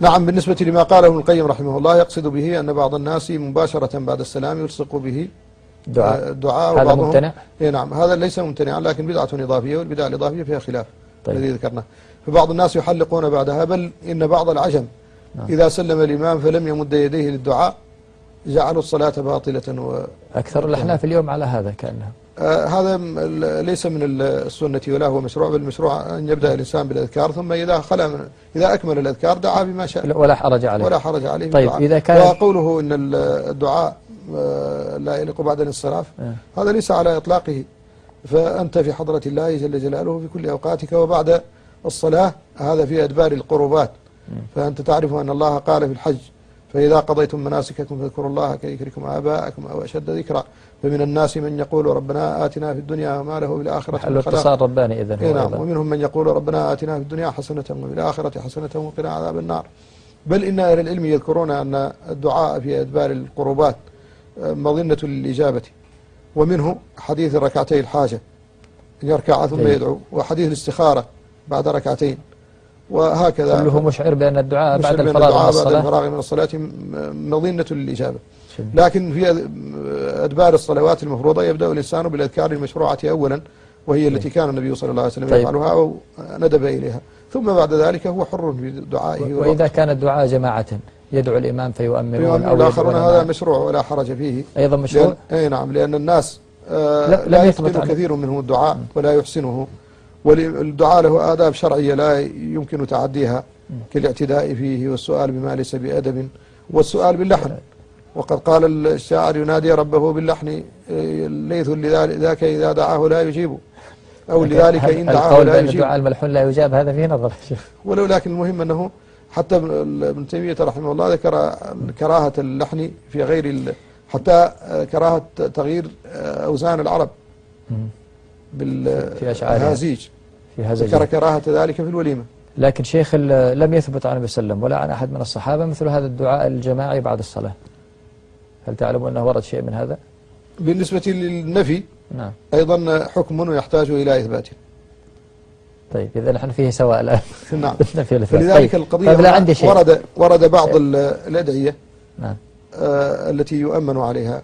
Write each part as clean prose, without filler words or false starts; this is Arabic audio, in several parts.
نعم، بالنسبة لما قاله ابن القيم رحمه الله يقصد به أن بعض الناس مباشرة بعد السلام يلصق به دعاء، هذا ممتنع؟ نعم، هذا ليس ممتنعا، لكن بدعة إضافية، والبدعة الإضافية فيها خلاف طيب. الذي ذكرناه. فبعض الناس يحلقون بعدها، بل إن بعض العجم إذا سلم الإمام فلم يمد يديه للدعاء جعلوا الصلاة باطلة. أكثر الأحناف اليوم على هذا كأنه هذا ليس من السنة ولا هو مشروع، بل مشروع أن يبدأ الإنسان بالأذكار، ثم إذا أكمل الأذكار دعا بما شاء ولا حرج عليه. ولا حرج عليه. طيب إذا كان وقوله إن الدعاء لا يليق بعد الانصراف هذا ليس على إطلاقه، فأنت في حضرة الله جل جلاله في كل أوقاتك وبعد الصلاة، هذا في أدبار القربات. فأنت تعرف أن الله قال في الحج: فإذا قضيتم مناسككم فاذكروا الله كذكركم آباءكم أو أشد ذكرا. فمن الناس من يقول ربنا آتنا في الدنيا وما له بالآخرة من خلاق. الاتصال رباني إذن. نعم، ومنهم من يقول ربنا آتنا في الدنيا حسنة وفي الآخرة حسنة وقنا عذاب النار. بل إن أهل العلم يذكرون أن الدعاء في أدبار القربات مظنة للإجابة، ومنه حديث ركعتي الحاجة أن يركع ثم يدعو، وحديث الاستخارة بعد ركعتين، وهكذا كله مشعر بأن الدعاء بعد الفراغ من الصلاة مظنة للإجابة. لكن في أدبار الصلوات المفروضة يبدأ الإنسان بالأذكار المشروعة أولا، وهي التي كان النبي صلى الله عليه وسلم يفعلها أو ندب إليها، ثم بعد ذلك هو حر في دعائه. وإذا كان الدعاء جماعة يدعو الإمام فيؤمرون أو الآخرون، هذا مشروع ولا حرج فيه أيضا مشروع. أي نعم، لأن الناس لا يتقن كثير منهم الدعاء ولا يحسنه، والدعاء له آداب شرعية لا يمكن تعديها، كالاعتداء فيه والسؤال بما ليس بأدب والسؤال باللحن. وقد قال الشاعر: ينادي ربه باللحن ليث لذاك إذا دعاه لا يجيب، أو لذلك إن دعاه لا يجيب. الدعاء الملحون لا يجاب، هذا فيه نظر. ولو لكن المهم أنه حتى ابن تيمية رحمه الله ذكر كراهة اللحن في غير حتى كراهة تغيير أوزان العرب بالهازيج، ذكر كراهة ذلك في الوليمة. لكن شيخ لم يثبت عن النبي صلى الله عليه وسلم ولا عن أحد من الصحابة مثل هذا الدعاء الجماعي بعد الصلاة. هل تعلم أنه ورد شيء من هذا؟ بالنسبة للنفي نعم أيضا حكم يحتاج إلى إثباته. طيب إذا نحن فيه سواء الآن. نعم. فلذلك القضية ورد بعض الأدعية نعم التي يؤمن عليها.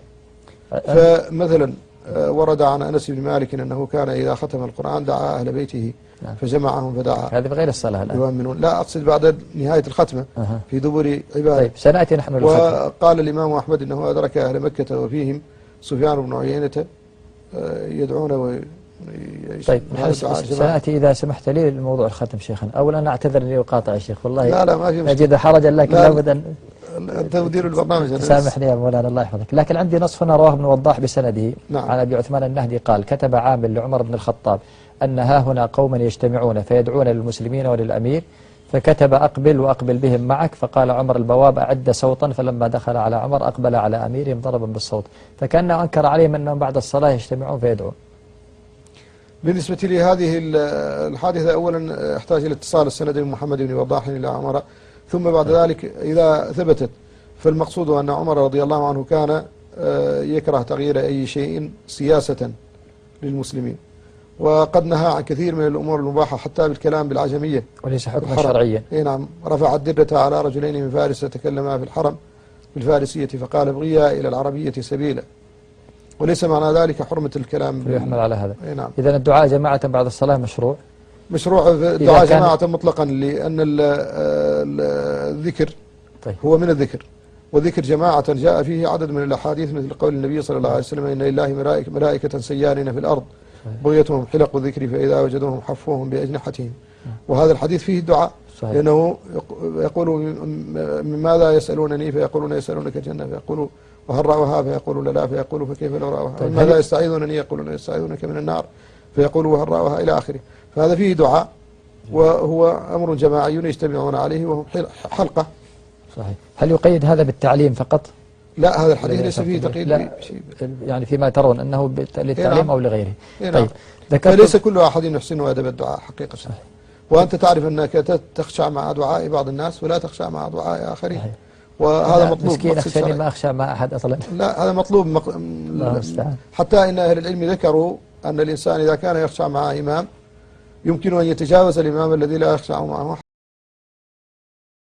فمثلا ورد عن أنس بن مالك أنه كان إذا ختم القرآن دعا أهل بيته فجمعهم فدعا. هذه بغير الصلاة الآن. يؤمنون، لا أقصد بعد نهاية الختمة في دبر عبادة. طيب سنأتي نحن للختمة. وقال الإمام أحمد أنه أدرك أهل مكة وفيهم سفيان بن عيينة يدعون طيب سنأتي إذا سمحت لي لموضوع الختم شيخنا. أولا نعتذر أني أقاطع يا شيخ، والله لا ما في مشكلة، أجد حرجا، لكن لابد أن أنت مدير البرنامج. سامحني يا مولانا الله يحفظك. لكن عندي نص هنا رواه ابن وضاح بسنده عن أبي عثمان النهدي قال: كتب عامل لعمر بن الخطاب أن ها هنا قوما يجتمعون فيدعون للمسلمين وللأمير، فكتب: أقبل وأقبل بهم معك. فقال عمر: البواب أعد صوتا، فلما دخل على عمر أقبل على أميرهم ضربا بالصوت، فكأنه أنكر عليهم أنهم بعد الصلاة يجتمعون فيدعون. بالنسبة لهذه الحادثة، أولا يحتاج إلى اتصال السند من محمد بن وضاح إلى عمر، ثم بعد ذلك إذا ثبتت فالمقصود أن عمر رضي الله عنه كان يكره تغيير أي شيء سياسة للمسلمين، وقد نهى عن كثير من الأمور المباحة حتى بالكلام بالعجمية وليس حكما شرعيا. نعم، رفع الدرة على رجلين من فارس تكلما في الحرم بالفارسية فقال: ابغيا إلى العربية سبيلا، وليس معنى ذلك حرمة الكلام. يحمل على هذا. نعم. إذا الدعاء جماعة بعد الصلاة مشروع الدعاء جماعة مطلقا، لأن الذكر هو من الذكر، وذكر جماعة جاء فيه عدد من الأحاديث مثل قول النبي صلى الله عليه وسلم: إن لله ملائكة سيارين في الأرض بغيتهم حلق الذكر فإذا وجدوهم حفوهم بأجنحتهم. وهذا الحديث فيه الدعاء، لأنه يقول: من ماذا يسألونني؟ فيقولون: يسألونك الجنة، فيقولوا: وهل رأوها؟ فيقولون: لا. فيقولوا: فكيف لو رأوها؟ ماذا يستعيذونني؟ يقولون: يستعيذونك من النار، فيقولوا: وهل رأوها؟ إلى آخره. فهذا فيه دعاء، وهو أمر جماعي يجتمعون عليه وهم حلقة. صحيح. هل يقيد هذا بالتعليم فقط؟ لا، هذا الحديث ليس فيه تقييد بشيء، يعني فيما ترون أنه للتعليم أو لغيره. طيب فليس كل أحد يحسن أدب الدعاء حقيقة. صحيح. وأنت تعرف أنك تخشع مع دعاء بعض الناس ولا تخشع مع دعاء آخرين. صحيح. وهذا مطلوب. مسكين أخشاني ما أخشى مع أحد أصلا. لا، هذا مطلوب حتى إن أهل العلم ذكروا أن الإنسان إذا كان يخشع مع إمام يمكن أن يتجاوز الإمام الذي لا يخشع معه